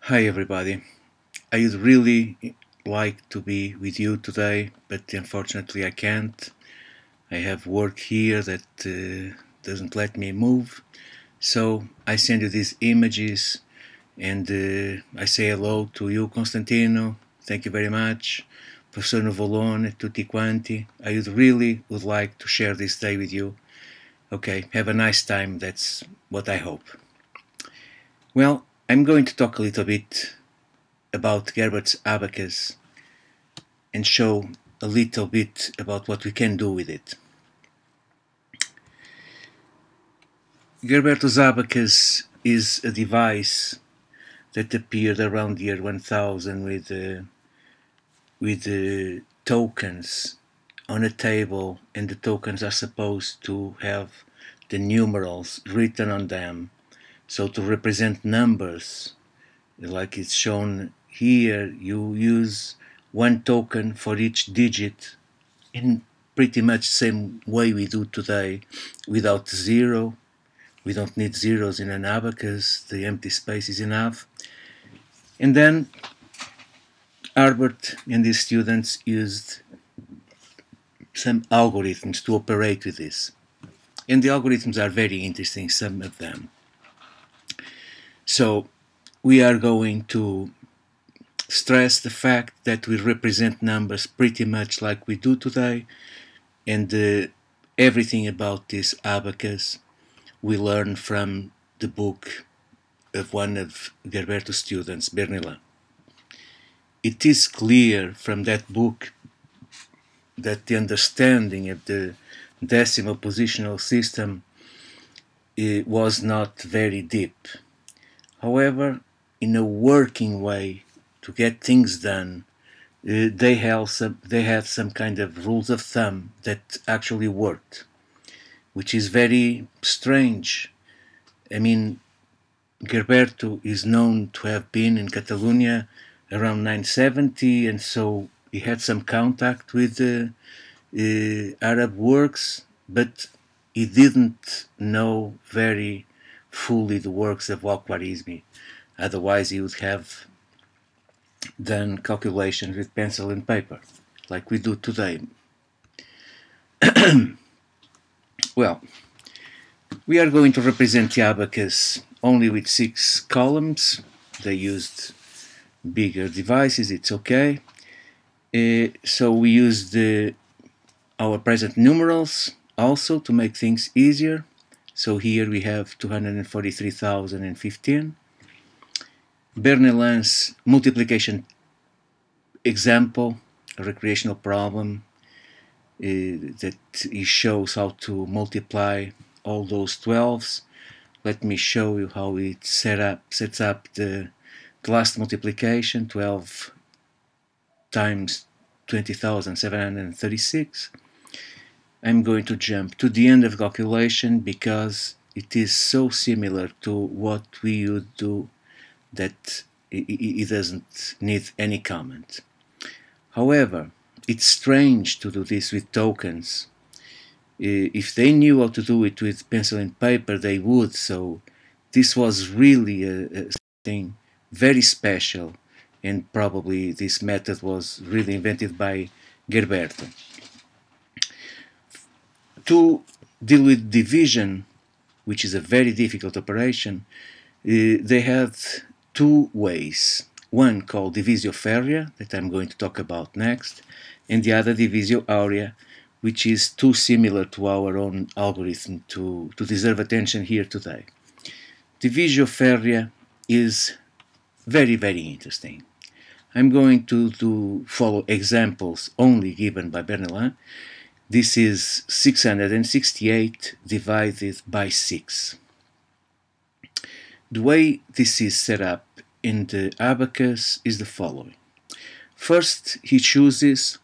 Hi everybody. I would really like to be with you today, but unfortunately I can't. I have work here that doesn't let me move. So I send you these images and I say hello to you, Constantino. Thank you very much. Professor Novolone, tutti quanti. I would like to share this day with you. Okay, have a nice time. That's what I hope. Well, I'm going to talk a little bit about Gerbert's Abacus and show a little bit about what we can do with it. Gerbertus Abacus is a device that appeared around the year 1000 with tokens on a table, and the tokens are supposed to have the numerals written on them, so to represent numbers like it's shown here. You use one token for each digit in pretty much the same way we do today, without zero. We don't need zeros in an abacus, the empty space is enough. And then Albert and his students used some algorithms to operate with this. And the algorithms are very interesting, some of them. So we are going to stress the fact that we represent numbers pretty much like we do today, and everything about this abacus we learn from the book of one of Gerbertus' students, Bernilin. It is clear from that book that the understanding of the decimal positional system was not very deep. However, in a working way to get things done, they had some kind of rules of thumb that actually worked, which is very strange. I mean, Gerberto is known to have been in Catalonia around 970, and so he had some contact with Arab works, but he didn't know very fully the works of Al-Khwarizmi. Otherwise, he would have done calculations with pencil and paper, like we do today. Well, we are going to represent the abacus only with 6 columns. They used bigger devices, it's okay. So we used our present numerals also to make things easier. So here we have 243,015. Bernelin's multiplication example, a recreational problem that he shows how to multiply all those 12s. Let me show you how it sets up the last multiplication, 12 times 20,736. I'm going to jump to the end of calculation because it is so similar to what we would do that it doesn't need any comment. However, it's strange to do this with tokens. If they knew how to do it with pencil and paper, they would. So this was really a thing very special, and probably this method was really invented by Gerberto. To deal with division, which is a very difficult operation, they had 2 ways. One called divisio ferrea, that I'm going to talk about next, and the other divisio aurea, which is too similar to our own algorithm to deserve attention here today. Divisio ferrea is very, very interesting. I'm going to follow examples only given by Bernilin. This is 668 divided by 6. The way this is set up in the abacus is the following. First, he chooses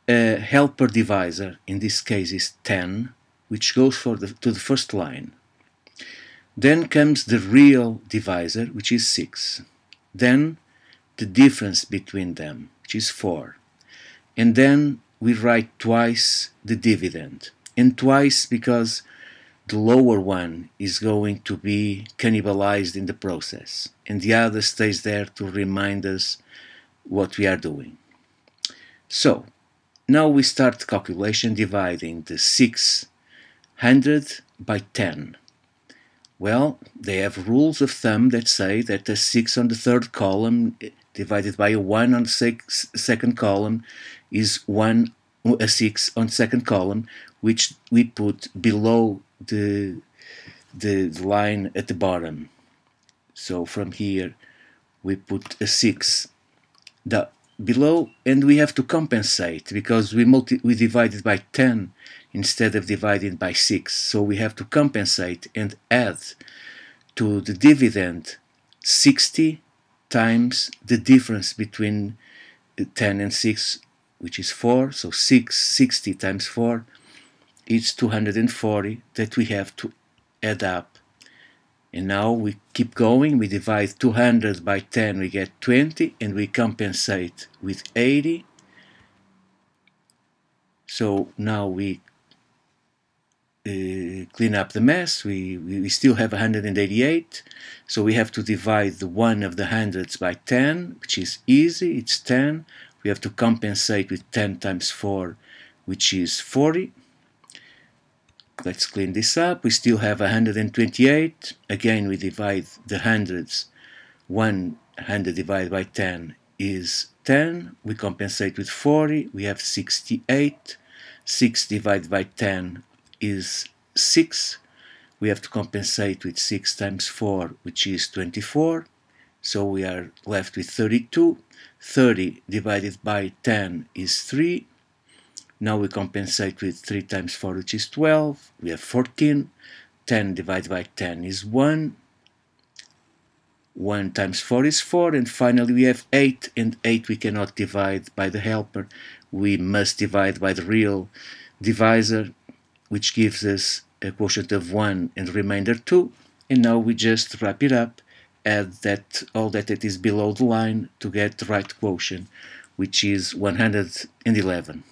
a helper divisor, in this case is 10, which goes to the first line. Then comes the real divisor, which is 6. Then the difference between them, which is 4. And then we write twice the dividend. And twice because the lower one is going to be cannibalized in the process, and the other stays there to remind us what we are doing. So now we start the calculation dividing the 600 by 10. Well, they have rules of thumb that say that a 6 on the third column divided by a 1 on the second column is a 6 on the second column, which we put below the line at the bottom. So from here we put a 6 below, and we have to compensate because we divided by 10 instead of dividing by 6. So we have to compensate and add to the dividend 60 times the difference between 10 and 6, which is 4. So 60 times 4 is 240 that we have to add up. And now we keep going, we divide 200 by 10, we get 20, and we compensate with 80. So now we clean up the mess. We still have 188, so we have to divide the one of the hundreds by 10, which is easy, it's 10. We have to compensate with 10 times 4, which is 40. Let's clean this up. We still have 128. Again, we divide the hundreds. 100 divided by 10 is 10. We compensate with 40. We have 68. 6 divided by 10 is 6. We have to compensate with 6 times 4, which is 24. So we are left with 32. 30 divided by 10 is 3. Now we compensate with 3 times 4, which is 12. We have 14. 10 divided by 10 is 1. 1 times 4 is 4. And finally we have 8. And 8 we cannot divide by the helper. We must divide by the real divisor, which gives us a quotient of 1 and remainder 2. And now we just wrap it up, add all that is below the line to get the right quotient, which is 111.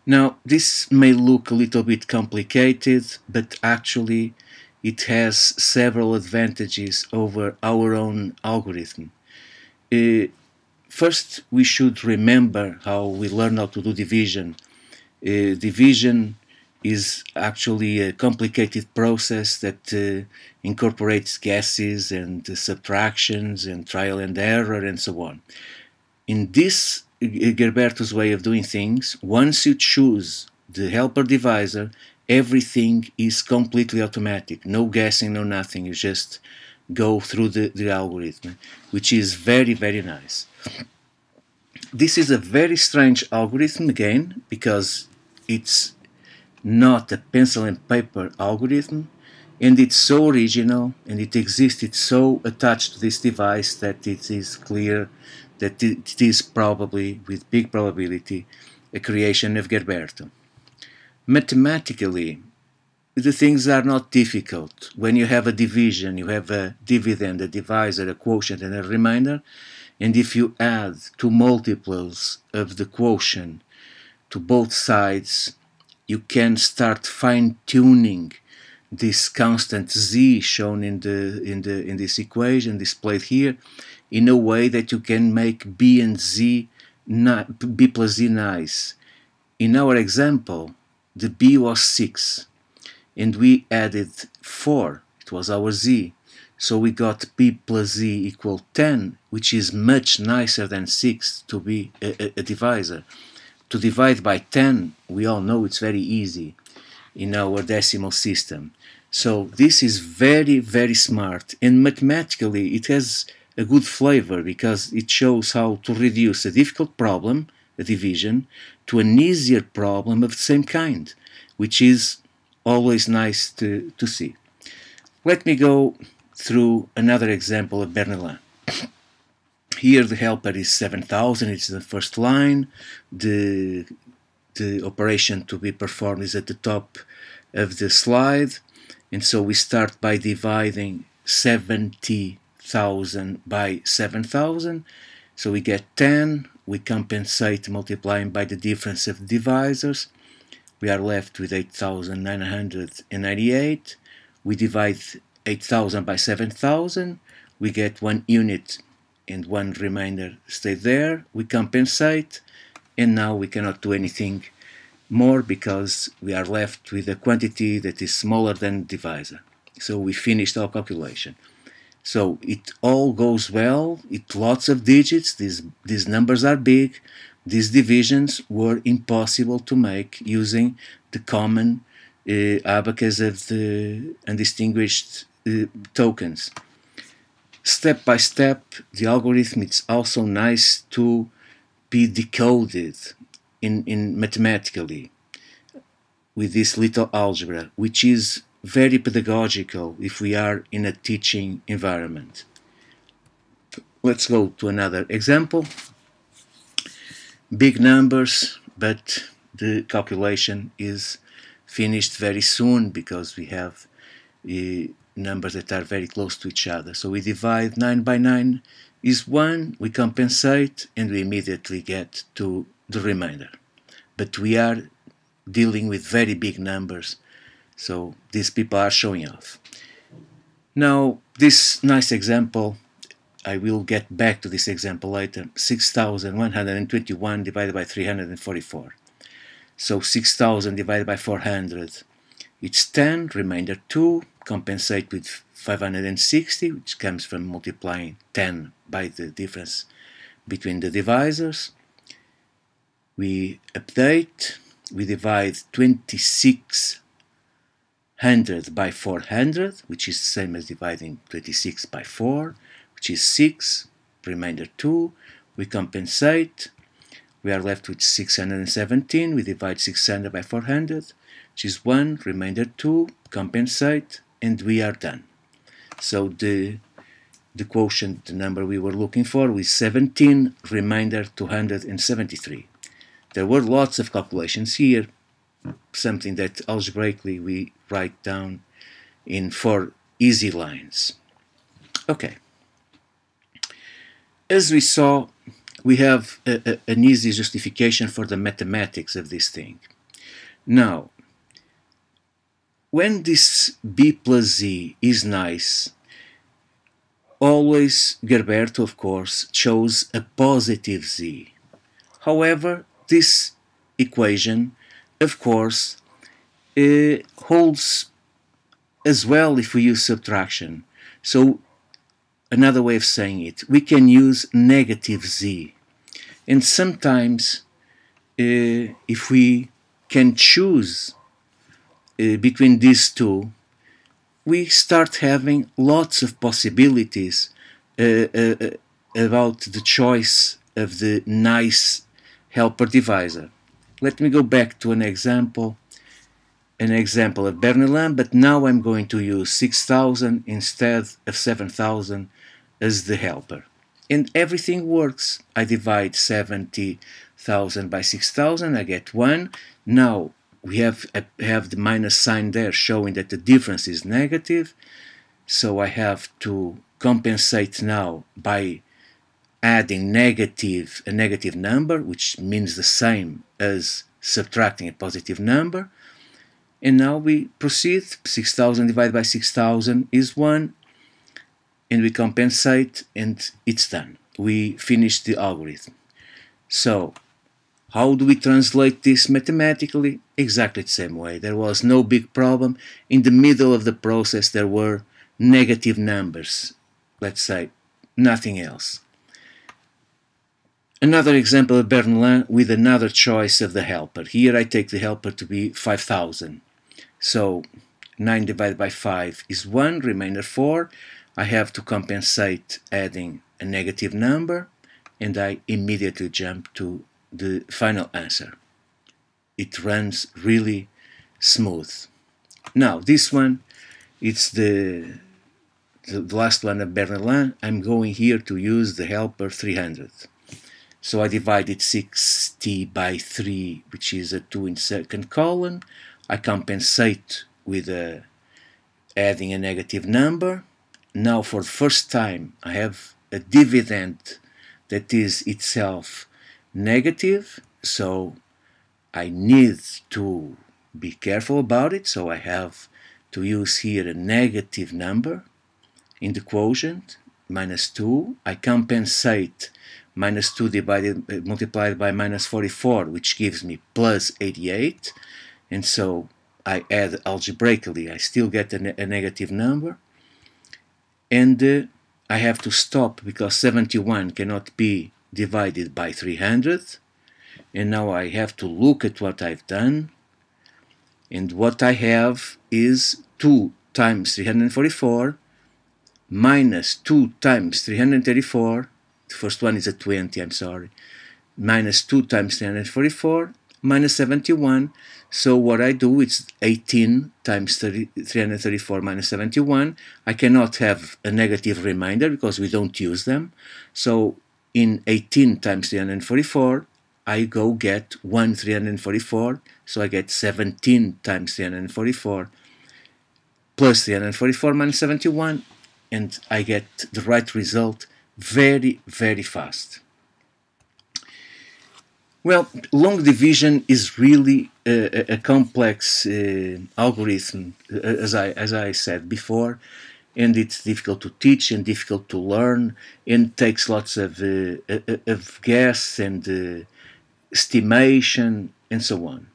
Now, this may look a little bit complicated, but actually it has several advantages over our own algorithm. First, we should remember how we learn how to do division. Division is actually a complicated process that incorporates guesses and subtractions and trial and error and so on. In this Gerbertus way of doing things, once you choose the helper divisor, everything is completely automatic. No guessing, no nothing. You just go through the algorithm, which is very, very nice. This is a very strange algorithm again, because it's not a pencil and paper algorithm, and it's so original and it exists, it's so attached to this device that it is clear that it is probably, with big probability, a creation of Gerberto. Mathematically, the things are not difficult. When you have a division, you have a dividend, a divisor, a quotient, and a remainder, and if you add two multiples of the quotient to both sides, you can start fine-tuning this constant z shown in this equation displayed here, in a way that you can make b and z, b plus z nice. In our example, the b was 6, and we added 4. It was our z. So we got b plus z equal 10, which is much nicer than 6 to be a divisor. To divide by 10, we all know it's very easy in our decimal system. So this is very, very smart, and mathematically it has a good flavor because it shows how to reduce a difficult problem, a division, to an easier problem of the same kind, which is always nice to see. Let me go through another example of Bernoulli. Here the helper is 7,000, it's the first line. The operation to be performed is at the top of the slide. And so we start by dividing 70,000 by 7,000. So we get 10. We compensate multiplying by the difference of divisors. we are left with 8,998. We divide 8,000 by 7,000. We get 1 unit and 1 remainder stay there. We compensate, and now we cannot do anything more because we are left with a quantity that is smaller than the divisor. So we finished our calculation. So it all goes well. It lots of digits. These numbers are big. These divisions were impossible to make using the common abacus of the undistinguished tokens. Step by step, the algorithm is also nice to be decoded in mathematically with this little algebra, which is very pedagogical if we are in a teaching environment. Let's go to another example. Big numbers, but the calculation is finished very soon because we have numbers that are very close to each other. So we divide 9 by 9 is 1, we compensate, and we immediately get to the remainder. But we are dealing with very big numbers, so these people are showing off. Now, this nice example, I will get back to this example later, 6,121 divided by 344. So 6,000 divided by 400, it's 10, remainder 2, compensate with 560, which comes from multiplying 10 by the difference between the divisors. We update, we divide 2600 by 400, which is the same as dividing 26 by 4, which is 6, remainder 2, we compensate, we are left with 617, we divide 600 by 400, which is 1, remainder 2, compensate, and we are done. So the quotient, the number we were looking for, was 17, remainder 273. There were lots of calculations here, something that algebraically we write down in 4 easy lines. Okay. As we saw, we have an easy justification for the mathematics of this thing. Now, when this b plus z is nice, always Gerbertus, of course, chose a positive z. However, this equation, of course, holds as well if we use subtraction. So, another way of saying it, we can use negative z. And sometimes, if we can choose between these two, we start having lots of possibilities about the choice of the nice helper divisor. Let me go back to an example of Bernoulli, but now I'm going to use 6,000 instead of 7,000 as the helper. And everything works. I divide 70,000 by 6,000, I get 1. Now we have the minus sign there showing that the difference is negative. So I have to compensate now by adding a negative number, which means the same as subtracting a positive number. And now we proceed. 6,000 divided by 6,000 is 1. And we compensate, and it's done. We finished the algorithm. So, how do we translate this mathematically? Exactly the same way. There was no big problem. In the middle of the process, there were negative numbers. Let's say, nothing else. Another example of Bernoulli with another choice of the helper. Here I take the helper to be 5,000. So 9 divided by 5 is 1, remainder 4. I have to compensate adding a negative number, and I immediately jump to the final answer. It runs really smooth. Now this one, it's the last one of Bernoulli. I'm going here to use the helper 300. So I divided 60 by 3, which is a 2 in second column. I compensate with adding a negative number. Now for the first time I have a dividend that is itself negative, so I need to be careful about it, so I have to use here a negative number in the quotient, -2. I compensate -2 multiplied by -44, which gives me +88, and so I add algebraically, I still get a negative number, and I have to stop because 71 cannot be divided by 300, and now I have to look at what I've done, and what I have is 2 times 344 minus 2 times 334, the first one is a 20, I'm sorry, minus 2 times 344 minus 71. So what I do is 18 times 334 minus 71. I cannot have a negative remainder because we don't use them. So in 18 times 344, I go get 344. So I get 17 times 344 plus 344 minus 71, and I get the right result very, very fast. Well, long division is really a complex algorithm, as I said before, and it's difficult to teach and difficult to learn, and takes lots of guess and estimation and so on.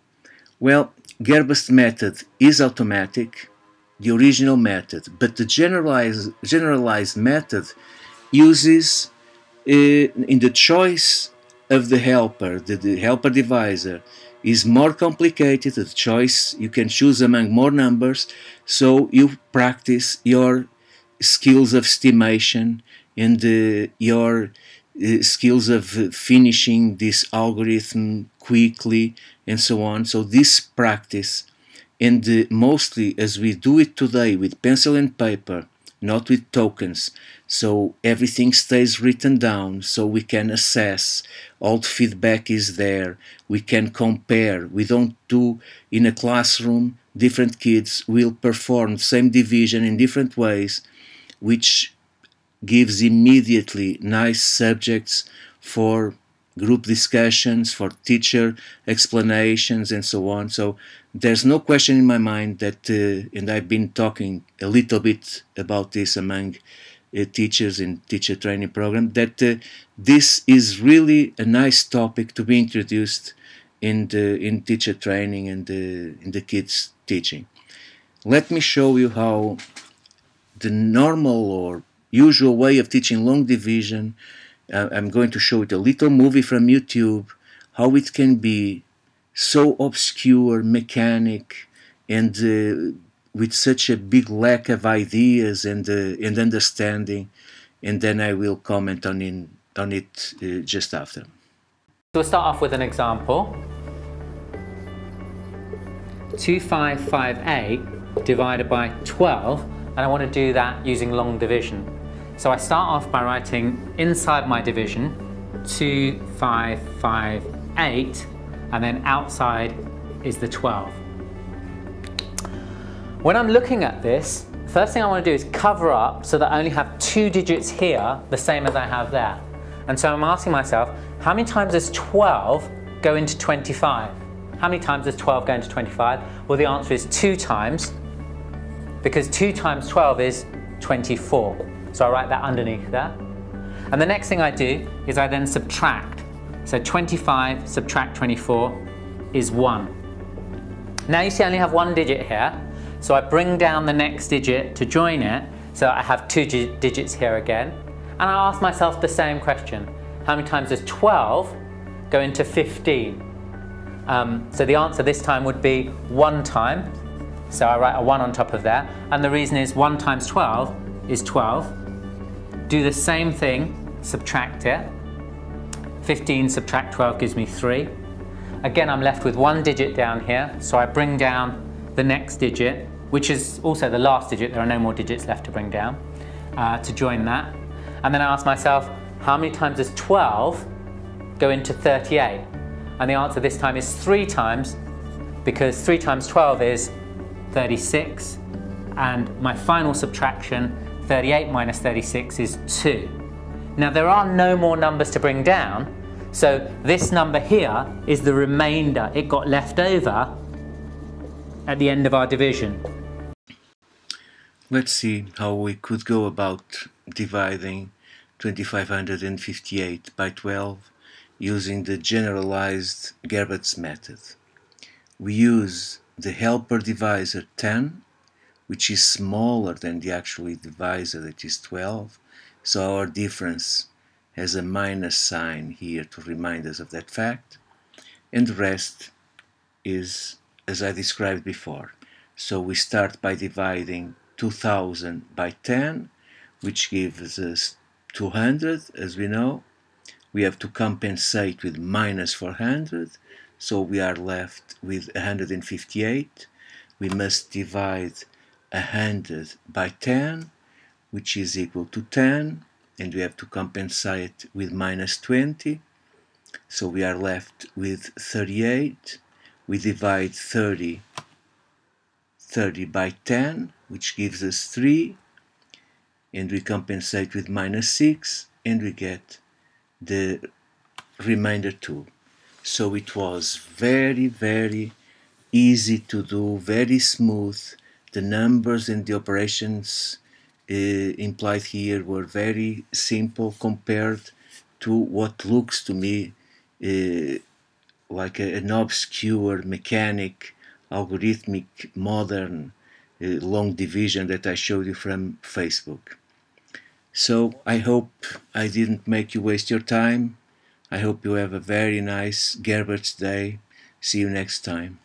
Well, Gerber's method is automatic, the original method, but the generalized method uses in the choice of the helper, the helper divisor is more complicated. The choice, you can choose among more numbers, so you practice your skills of estimation and your skills of finishing this algorithm quickly and so on. So this practice, and mostly as we do it today with pencil and paper, not with tokens, so everything stays written down, so we can assess, all the feedback is there, we can compare. We don't do in a classroom, different kids will perform the same division in different ways, which gives immediately nice subjects for group discussions, for teacher explanations and so on. So there's no question in my mind that, and I've been talking a little bit about this among teachers in teacher training program, that this is really a nice topic to be introduced in teacher training and in the kids teaching. Let me show you how the normal or usual way of teaching long division, I'm going to show it a little movie from YouTube, how it can be so obscure, mechanic, and with such a big lack of ideas and understanding, and then I will comment on it just after. So we'll start off with an example. 2558 divided by 12, and I want to do that using long division. So I start off by writing inside my division 2558, and then outside is the 12. When I'm looking at this, first thing I want to do is cover up so that I only have 2 digits here, the same as I have there. And so I'm asking myself, how many times does 12 go into 25? How many times does 12 go into 25? Well, the answer is 2 times, because 2 times 12 is 24. So I write that underneath there. And the next thing I do is I then subtract. So 25 subtract 24 is 1. Now you see I only have 1 digit here. So I bring down the next digit to join it. So I have 2 digits here again. And I ask myself the same question. How many times does 12 go into 15? So the answer this time would be 1 time. So I write a 1 on top of there. And the reason is 1 times 12 is 12. Do the same thing, subtract it. 15 subtract 12 gives me 3. Again, I'm left with 1 digit down here. So I bring down the next digit, which is also the last digit. There are no more digits left to bring down to join that. And then I ask myself, how many times does 12 go into 38? And the answer this time is 3 times, because 3 times 12 is 36. And my final subtraction, 38 minus 36 is 2. Now there are no more numbers to bring down, so this number here is the remainder. It got left over at the end of our division. Let's see how we could go about dividing 2558 by 12 using the generalized Gerbertus method. We use the helper divisor 10, which is smaller than the actual divisor, that is 12, so our difference has a minus sign here to remind us of that fact, and the rest is as I described before. So we start by dividing 2000 by 10, which gives us 200, as we know. We have to compensate with minus 400, so we are left with 158. We must divide 100 by 10, which is equal to 10, and we have to compensate with minus 20, so we are left with 38. We divide 30 by 10, which gives us 3, and we compensate with minus 6, and we get the remainder 2. So it was very, very easy to do, very smooth. The numbers and the operations implied here were very simple compared to what looks to me like an obscure, mechanic, algorithmic, modern long division that I showed you from Facebook. So I hope I didn't make you waste your time. I hope you have a very nice Gerbert's Day. See you next time.